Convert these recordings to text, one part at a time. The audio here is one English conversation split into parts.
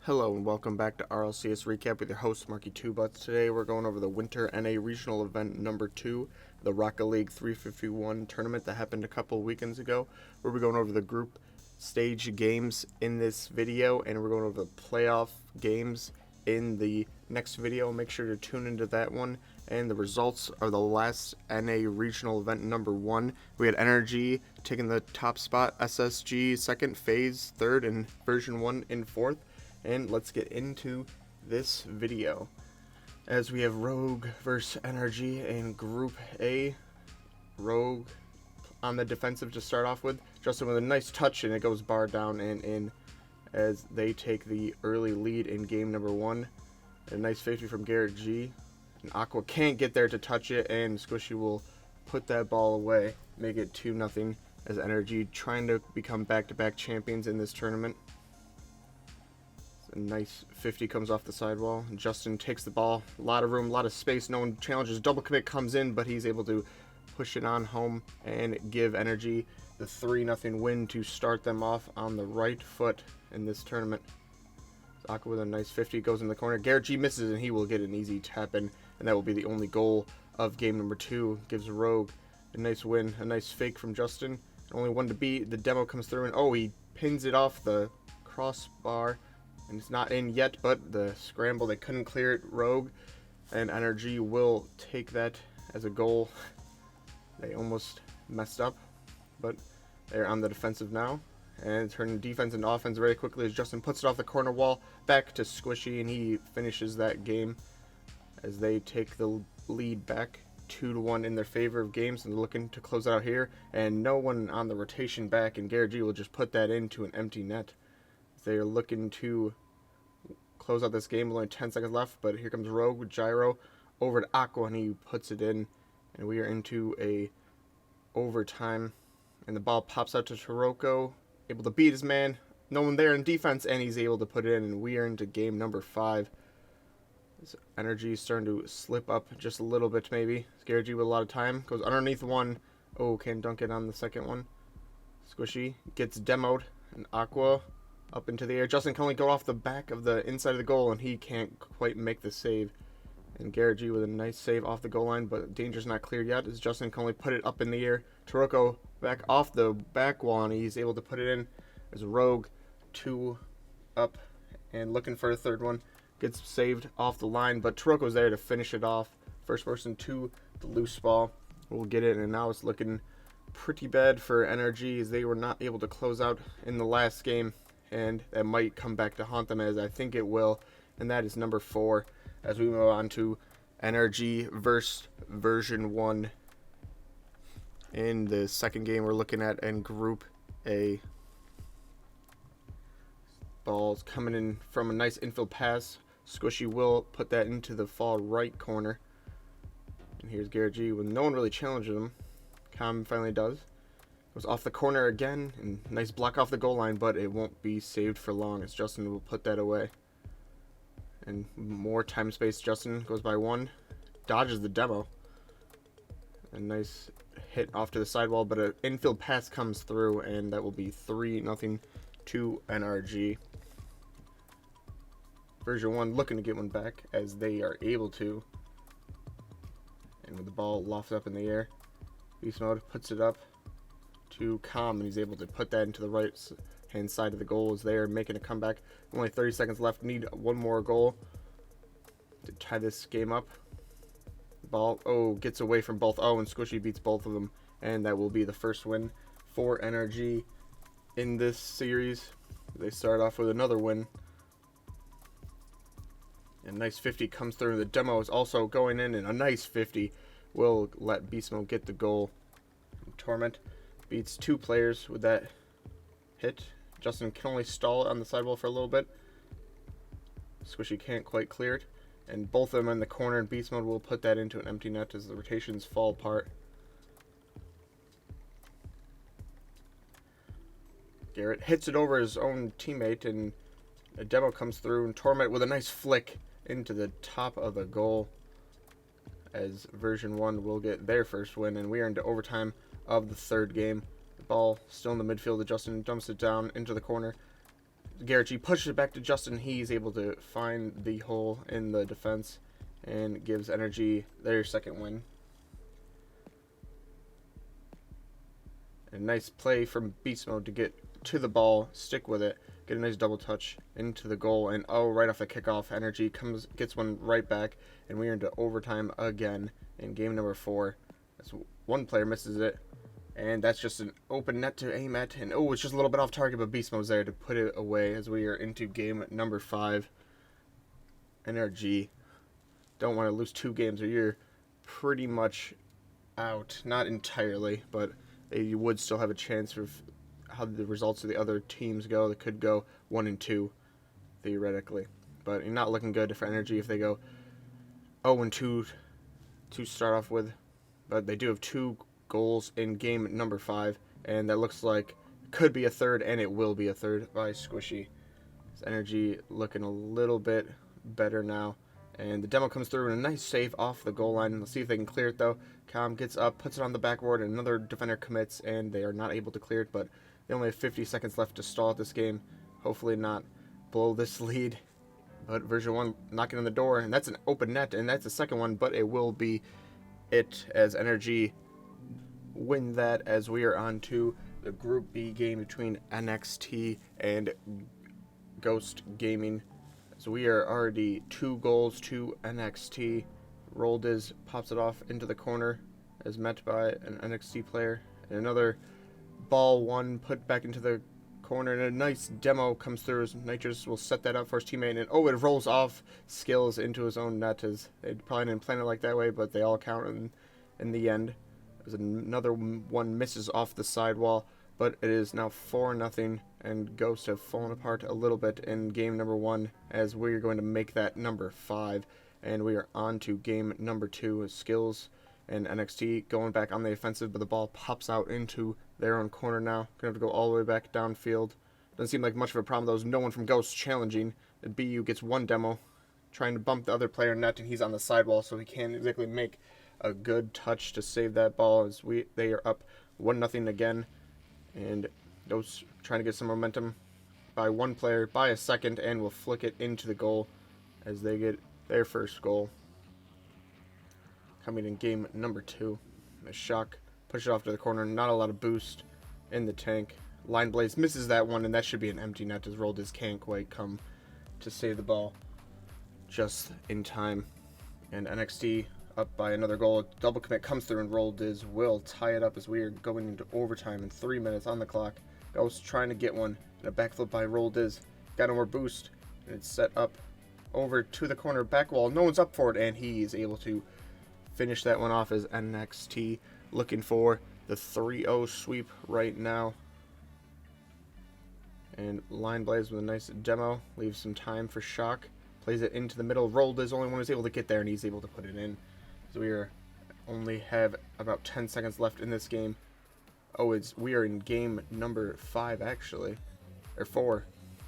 Hello and welcome back to RLCS Recap with your host Marky Two Butts. Today we're going over the Winter NA Regional Event number 2, the Rocket League 351 tournament that happened a couple weekends ago. We're going over the group stage games in this video, and we're going over the playoff games in the next video. Make sure to tune into that one. And the results are the last NA Regional Event number 1. We had Energy taking the top spot, SSG second, FaZe third, and version 1 in fourth. And let's get into this video. As we have Rogue versus Energy in Group A. Rogue on the defensive to start off with. Justin with a nice touch, and it goes bar down and in as they take the early lead in game number 1. A nice 50 from Garrett G. And Aqua can't get there to touch it, and Squishy will put that ball away. Make it 2-0 as Energy trying to become back-to-back champions in this tournament. A nice 50 comes off the sidewall. Justin takes the ball. A lot of room, a lot of space. No one challenges. Double commit comes in, but he's able to push it on home and give Energy the 3-0 win to start them off on the right foot in this tournament. Aqua with a nice 50 goes in the corner. Garrett G misses, and he will get an easy tap in, and that will be the only goal of game number 2. Gives Rogue a nice win. A nice fake from Justin. Only one to beat. The demo comes through, and he pins it off the crossbar. And it's not in yet, but the scramble, they couldn't clear it. Rogue and Energy will take that as a goal. They almost messed up, but they're on the defensive now. And turning defense into offense very quickly as Justin puts it off the corner wall. Back to Squishy, and he finishes that game as they take the lead back 2-1 in their favor of games. And they're looking to close out here. And no one on the rotation back, and Garrett G will just put that into an empty net. They're looking to close out this game with only 10 seconds left, but here comes Rogue with gyro over to Aqua, and he puts it in, and we are into a overtime, and the ball pops out to Toroko, able to beat his man, no one there in defense, and he's able to put it in, and we are into game number 5. This Energy is starting to slip up just a little bit maybe. Garrett G with a lot of time, goes underneath one, can't dunk it on the second one. Squishy gets demoed, and Aqua up into the air. Justin can only go off the back of the inside of the goal, and he can't quite make the save. And Garrett G with a nice save off the goal line, but danger's not cleared yet as Justin can only put it up in the air. Toroko back off the back wall, and he's able to put it in as Rogue 2 up and looking for a third one. Gets saved off the line, but Toroko's there to finish it off. First person to the loose ball will get it, and now it's looking pretty bad for Energy as they were not able to close out in the last game. And that might come back to haunt them, as I think it will. And that is number 4 as we move on to Energy versus version 1 in the second game we're looking at in Group A. Ball's coming in from a nice infield pass. Squishy will put that into the far right corner. And here's Garrett G with no one really challenging him. Com finally does. Goes off the corner again, and nice block off the goal line, but it won't be saved for long as Justin will put that away. And more time space, Justin goes by 1, dodges the demo. A nice hit off to the sidewall, but an infield pass comes through, and that will be 3-0 to NRG. Version 1 looking to get one back as they are able to. And with the ball lofted up in the air, Beast Mode puts it up to Com, and he's able to put that into the right hand side of the goal as they are making a comeback. Only 30 seconds left. Need one more goal to tie this game up. Ball gets away from both. And Squishy beats both of them, and that will be the first win for NRG in this series. They start off with another win. A nice 50 comes through. The demo is also going in, and a nice 50 will let Beast Mode get the goal. Torment beats 2 players with that hit. Justin can only stall it on the sidewall for a little bit. Squishy can't quite clear it. And both of them in the corner, and Beast Mode will put that into an empty net as the rotations fall apart. Garrett hits it over his own teammate, and a demo comes through, and Torment with a nice flick into the top of the goal as version 1 will get their first win, and we are into overtime of the third game. The ball still in the midfield. Justin dumps it down into the corner. Garrett G pushes it back to Justin. He's able to find the hole in the defense and gives Energy their second win. A nice play from Beast Mode to get to the ball, stick with it, get a nice double touch into the goal, and right off the kickoff, Energy gets one right back, and we are into overtime again in game number 4. As one player misses it, and that's just an open net to aim at, and it's just a little bit off target, but Beast Mode's there to put it away as we are into game number 5. NRG don't want to lose 2 games or you're pretty much out. Not entirely, but you would still have a chance of how the results of the other teams go. They could go 1-2, theoretically. But you're not looking good for Energy if they go 0-2 to start off with. But they do have 2 goals in game number 5, and that looks like could be a third, and it will be a third by Squishy. His Energy looking a little bit better now, and the demo comes through and a nice save off the goal line. Let's see if they can clear it though. Calm gets up, puts it on the backboard, and another defender commits, and they are not able to clear it, but they only have 50 seconds left to stall at this game. Hopefully not blow this lead, but version 1 knocking on the door, and that's an open net, and that's the second one, but it will be it as Energy win that, as we are on to the Group B game between NXT and Ghost Gaming. So we are already 2 goals to NXT. Roldiz pops it off into the corner as met by an NXT player. And another ball one put back into the corner, and a nice demo comes through as Nitrous will set that up for his teammate, and it rolls off Skills into his own net, as they probably didn't plan it like that way, but they all count in the end. As another one misses off the sidewall, but it is now 4-0, and Ghosts have fallen apart a little bit in game number 1, as we're going to make that number 5, and we are on to game number 2 with Skills and NXT going back on the offensive, but the ball pops out into their own corner now. Gonna have to go all the way back downfield. Doesn't seem like much of a problem. There's no one from Ghosts challenging. And BU gets one demo, trying to bump the other player net, and he's on the sidewall, so he can't exactly make a good touch to save that ball, as they are up 1-0 again, and Ghosts trying to get some momentum by one player by a second, and will flick it into the goal as they get their first goal. Coming in game number 2, a shock, push it off to the corner, not a lot of boost in the tank. Line Blaze misses that one, and that should be an empty net, as Roldiz can't quite come to save the ball just in time. And NXT up by another goal. Double commit comes through, and Roldiz will tie it up as we are going into overtime in 3 minutes on the clock. Ghost trying to get one, and a backflip by Roldiz. Got no more boost, and it's set up over to the corner back wall. No one's up for it, and he is able to finish that one off as NXT looking for the 3-0 sweep right now. And Line Blaze with a nice demo, leaves some time for Shock, plays it into the middle. Roldiz only one is able to get there, and he's able to put it in. So only have about 10 seconds left in this game. We are in game number 5 actually, or 4,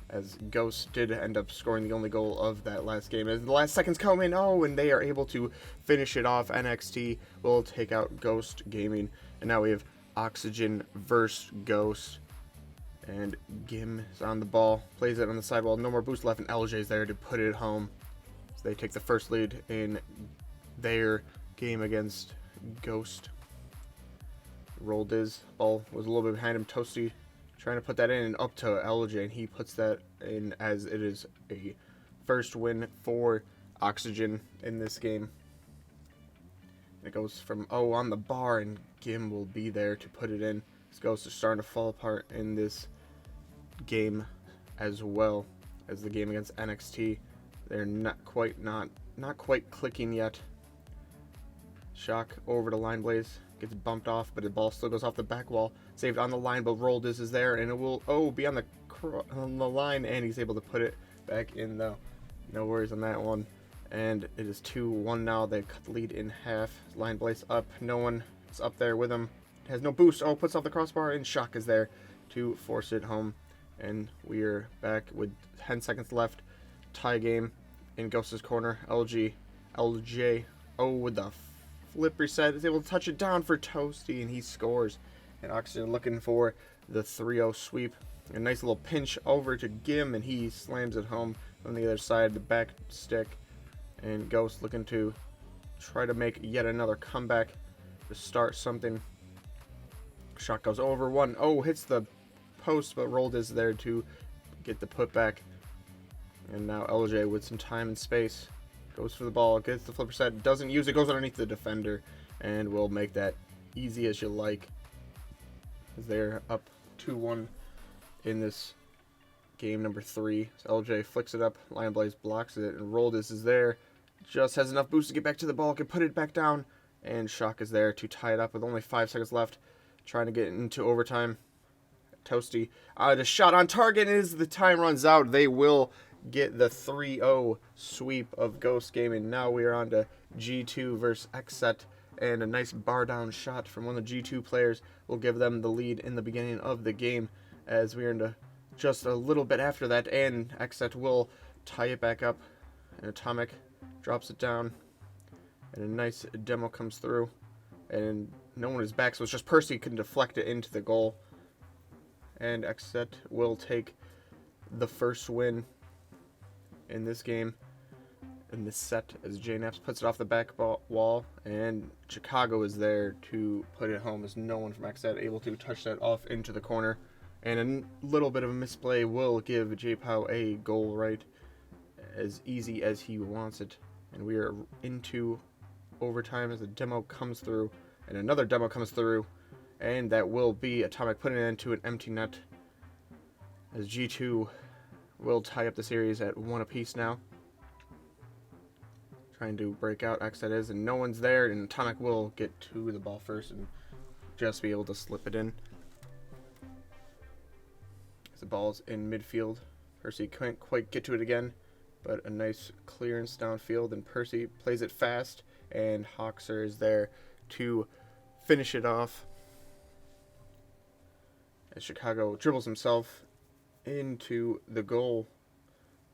as Ghost did end up scoring the only goal of that last game. As the last seconds come in, and they are able to finish it off. NXT will take out Ghost Gaming, and now we have Oxygen versus Ghost. And Gim is on the ball, plays it on the sidewall, no more boost left, and LJ is there to put it home. So they take the first lead in their game against Ghost. Roldiz, ball was a little bit behind him. Toasty trying to put that in and up to LJ, and he puts that in as it is a first win for Oxygen in this game. It goes from on the bar, and Gim will be there to put it in. This Ghost is starting to fall apart in this game as well as the game against NXT. They're not quite clicking yet. Shock over to Line Blaze, gets bumped off, but the ball still goes off the back wall. Saved on the line, but Roldiz is there, and it will be on the line, and he's able to put it back in though. No worries on that one. And it is 2-1 now. They cut the lead in half. Line Blaze up. No one is up there with him. Has no boost. Puts off the crossbar, and Shock is there to force it home. And we are back with 10 seconds left. Tie game in Ghost's corner. LJ, with the flip reset, is able to touch it down for Toasty, and he scores. And Oxygen looking for the 3-0 sweep. A nice little pinch over to Gim, and he slams it home on the other side, the back stick. And Ghost looking to try to make yet another comeback to start something. Shot goes over 1-0, hits the post, but Rolled is there to get the putback. And now LJ with some time and space goes for the ball, gets the flipper set, doesn't use it, goes underneath the defender, and will make that easy as you like. As they're up 2-1 in this game number 3. So LJ flicks it up, Lion Blaze blocks it, and Rolled is there. Just has enough boost to get back to the ball, can put it back down, and Shock is there to tie it up with only 5 seconds left. Trying to get into overtime. Toasty. The shot on target as the time runs out. They will get the 3-0 sweep of Ghost Gaming. Now we are on to G2 versus XSET. And a nice bar down shot from one of the G2 players will give them the lead in the beginning of the game. As we are into just a little bit after that. And XSET will tie it back up. And Atomic drops it down. And a nice demo comes through. And no one is back, so it's just Percy can deflect it into the goal. And XSET will take the first win in this game, in this set, as JNaps puts it off the back wall. And Chicago is there to put it home, as no one from XSET able to touch that off into the corner. And a little bit of a misplay will give JPow a goal right, as easy as he wants it. And we are into overtime as a demo comes through. And another demo comes through, and that will be Atomic putting it into an empty net, as G2 will tie up the series at 1 apiece now. Trying to break out, XSET is, and no one's there, and Atomic will get to the ball first and just be able to slip it in. As the ball's in midfield, Percy can't quite get to it again, but a nice clearance downfield, and Percy plays it fast, and Hoxer is there to finish it off, as Chicago dribbles himself into the goal.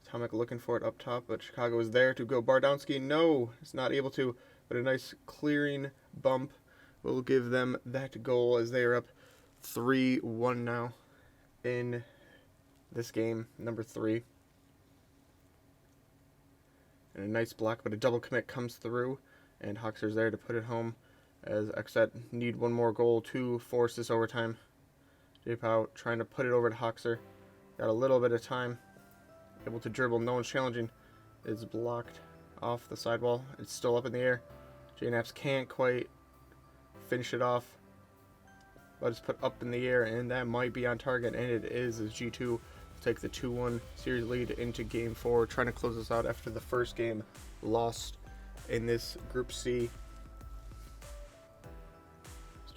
Atomic looking for it up top, but Chicago is there to go Bardowski. No, it's not able to, but a nice clearing bump will give them that goal, as they are up 3-1 now in this game, number 3. And a nice block, but a double commit comes through, and Hoxer's there to put it home, as XSET need one more goal to force this overtime. JPow trying to put it over to Hoxer. Got a little bit of time. Able to dribble. No one's challenging. It's blocked off the sidewall. It's still up in the air. JNaps can't quite finish it off, but it's put up in the air, and that might be on target, and it is, as G2 take the 2-1 series lead into Game 4, trying to close this out after the first game lost in this Group C.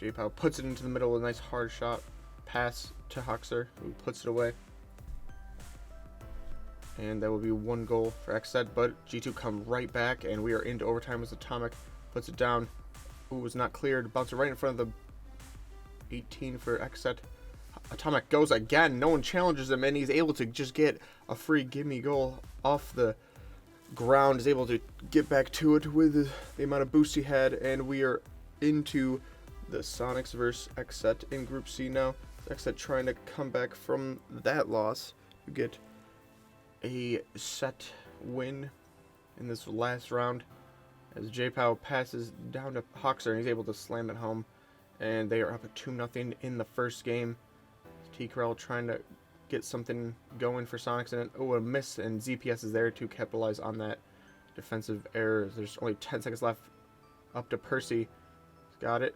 JPow puts it into the middle with a nice hard shot. Pass to Hoxer, who puts it away. And that will be 1 goal for XSET, but G2 come right back, and we are into overtime as Atomic puts it down. Ooh, was not cleared. Bounces right in front of the 18 for XSET. Atomic goes again. No one challenges him, and he's able to just get a free gimme goal off the ground. Is able to get back to it with the amount of boost he had, and we are into the Sonics versus XSET in Group C now. XSET trying to come back from that loss to get a set win in this last round, as JPow passes down to Hoxer, and he's able to slam it home, and they are up at 2-0 in the first game. T-Corral trying to get something going for Sonics, and a miss, and ZPS is there to capitalize on that defensive error. There's only 10 seconds left. Up to Percy. He's got it.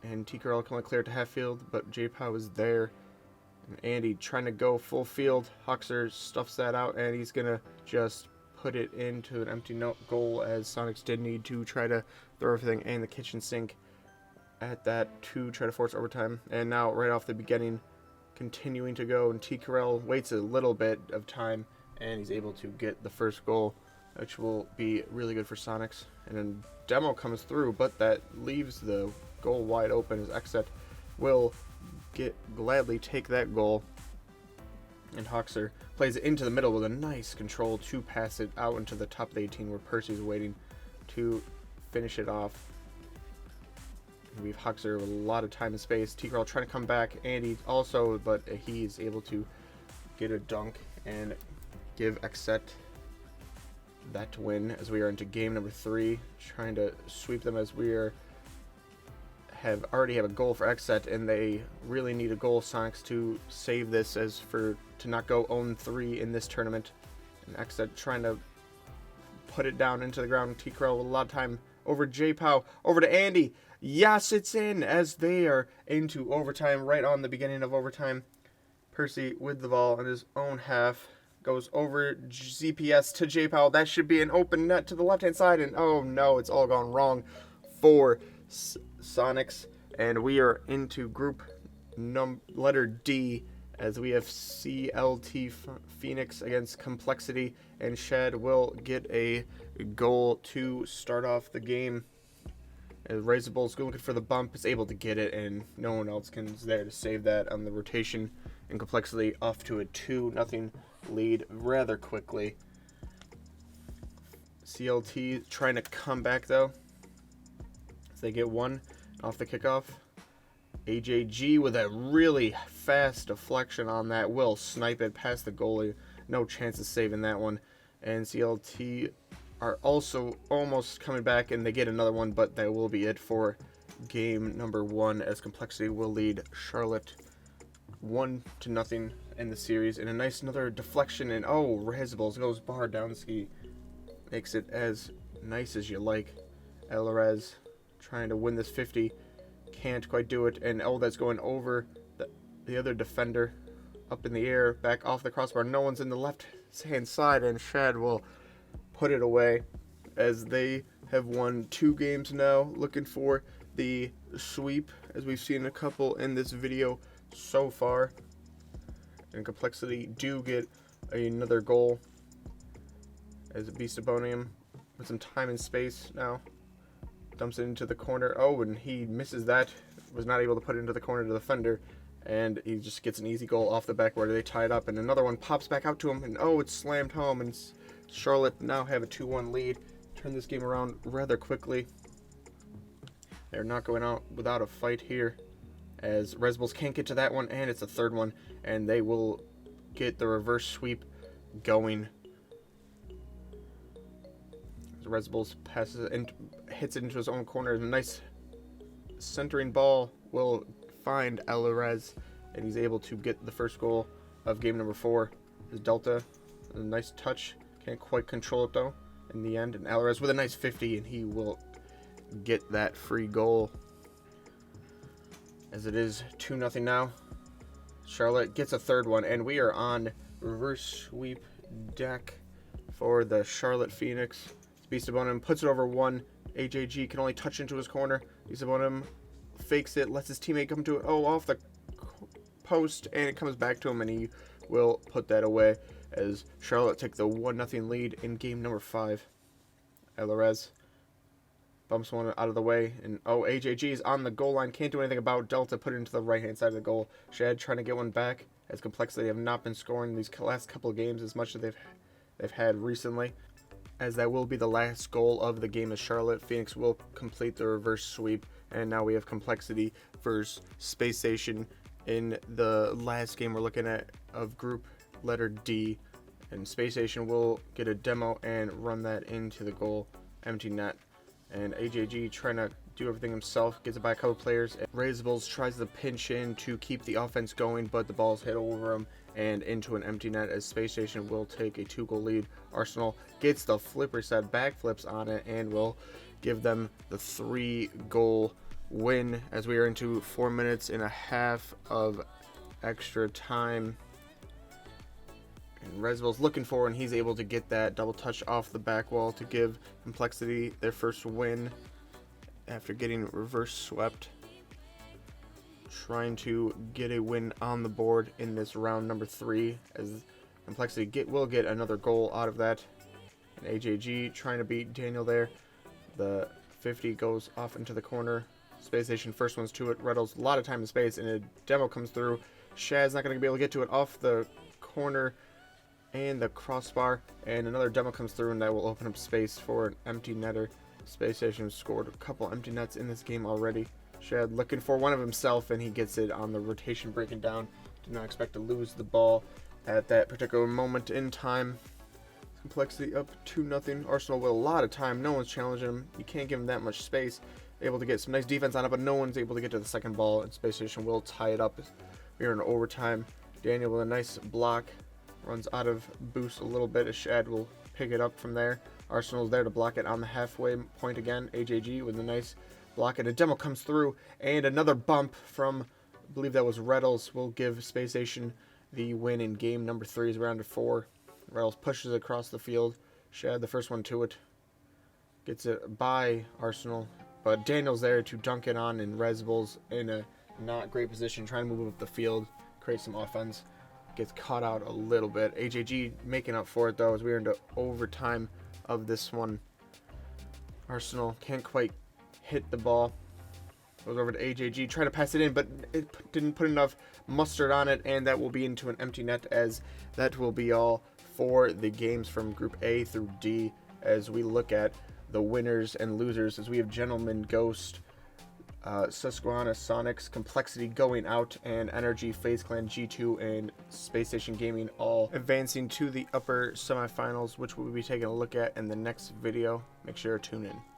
And T-Corral can only clear it to half field, but JPow is there. And Andy trying to go full field. Hoxer stuffs that out, and he's going to just put it into an empty goal, as Sonics did need to try to throw everything in the kitchen sink at that to try to force overtime. And now, right off the beginning, continuing to go, and T-Corral waits a little bit of time, and he's able to get the first goal, which will be really good for Sonics. And then demo comes through, but that leaves the goal wide open, as XSET will gladly take that goal. And Hoxer plays it into the middle with a nice control to pass it out into the top of the 18, where Percy's waiting to finish it off. We've Huxer with a lot of time and space. T-Crawl trying to come back. Andy also, but he's able to get a dunk and give Exet that win as we are into game number 3. Trying to sweep them as we already have a goal for Exet, and they really need a goal, Sonics, to save this to not go 0-3 in this tournament. And Exet trying to put it down into the ground. T-Crow with a lot of time over J-Pow, over to Andy. Yes, it's in as they are into overtime, right on the beginning of overtime. Percy with the ball in his own half goes over ZPS to J-Pow. That should be an open net to the left-hand side, and oh no, it's all gone wrong for Sonics. And we are into group letter D, as we have CLT Phoenix against Complexity, and Shed will get a goal to start off the game. As Razorbull's looking for the bump, is able to get it, and no one else is there to save that on the rotation. And Complexity off to a 2-0 lead rather quickly. CLT trying to come back though, as they get one off the kickoff. AJG with a really fast deflection on that will snipe it past the goalie. No chance of saving that one. And CLT are also almost coming back, and they get another one, but that will be it for game number 1, as Complexity will lead Charlotte 1-0 in the series. And a nice another deflection, and oh, Razables goes bar down ski. Makes it as nice as you like. Alvarez trying to win this 50. Can't quite do it, and oh, that's going over the other defender, up in the air, back off the crossbar. No one's in the left hand side, and Shad will put it away, as they have won 2 games now, looking for the sweep, as we've seen a couple in this video so far. And Complexity do get another goal, as Beastabonium with some time and space now dumps it into the corner. Oh, and he misses that. Was not able to put it into the corner to the defender. And he just gets an easy goal off the backboard. They tie it up, and another one pops back out to him. And oh, it's slammed home. And Charlotte now have a 2-1 lead. Turn this game around rather quickly. They're not going out without a fight here, as Red Bulls can't get to that one, and it's a third one. And they will get the reverse sweep going. Red Bulls passes it and hits it into his own corner. A nice centering ball will find Alvarez, and he's able to get the first goal of game number 4. His Delta, a nice touch, can't quite control it though in the end. And Alvarez with a nice 50, and he will get that free goal, as it is 2-0 now. Charlotte gets a third one, and we are on reverse sweep deck for the Charlotte Phoenix. Beastabonium puts it over one. AJG can only touch into his corner. Beastabonium fakes it, lets his teammate come to it. Oh, off the post, and it comes back to him, and he will put that away, as Charlotte take the 1-0 lead in game number 5. Alvarez bumps one out of the way, and oh, AJG is on the goal line. Can't do anything about Delta. Put it into the right-hand side of the goal. Shad trying to get one back, as Complexity have not been scoring these last couple of games as much as they've had recently, as that will be the last goal of the game, as Charlotte Phoenix will complete the reverse sweep. And now we have Complexity versus Space Station in the last game we're looking at of group letter D. And Space Station will get a demo and run that into the goal, empty net. And AJG trying to do everything himself, gets it by a couple players. Razables tries to pinch in to keep the offense going, but the ball's hit over him and into an empty net, as Space Station will take a 2-goal lead. Arsenal gets the flipper set, backflips on it, and will give them the 3-goal win, as we are into 4 minutes and a half of extra time. And Resville's looking for, and he's able to get that double touch off the back wall to give Complexity their first win after getting reverse swept. Trying to get a win on the board in this round number 3, as Complexity will get another goal out of that. And AJG trying to beat Daniel there. The 50 goes off into the corner. Space Station first one's to it. Reddles a lot of time and space, and a demo comes through. Shad's not going to be able to get to it off the corner and the crossbar, and another demo comes through, and that will open up space for an empty netter. Space Station scored a couple empty nets in this game already. Shad looking for one of himself, and he gets it on the rotation breaking down. Did not expect to lose the ball at that particular moment in time. Complexity up 2-0. Arsenal with a lot of time. No one's challenging him. You can't give him that much space. Able to get some nice defense on it, but no one's able to get to the second ball, and Space Station will tie it up. We're in overtime. Daniel with a nice block. Runs out of boost a little bit as Shad will pick it up from there. Arsenal's there to block it on the halfway point again. AJG with a nice block, and a demo comes through, and another bump from, I believe that was Reddles, will give Space Station the win in game number 3 as round of 4. Reddles pushes across the field. Shad, the first one to it. Gets it by Arsenal, but Daniel's there to dunk it on, and Resbul's in a not great position, trying to move up the field, create some offense. Gets caught out a little bit. AJG making up for it, though, as we're into overtime of this one. Arsenal can't quite hit the ball. Goes over to AJG, trying to pass it in, but it didn't put enough mustard on it, and that will be into an empty net, as that will be all for the games from Group A through D, as we look at the winners and losers, as we have Gentleman Ghost, Susquehanna Sonics, Complexity going out, and Energy, FaZe Clan, G2, and Space Station Gaming all advancing to the upper semifinals, which we'll be taking a look at in the next video. Make sure to tune in.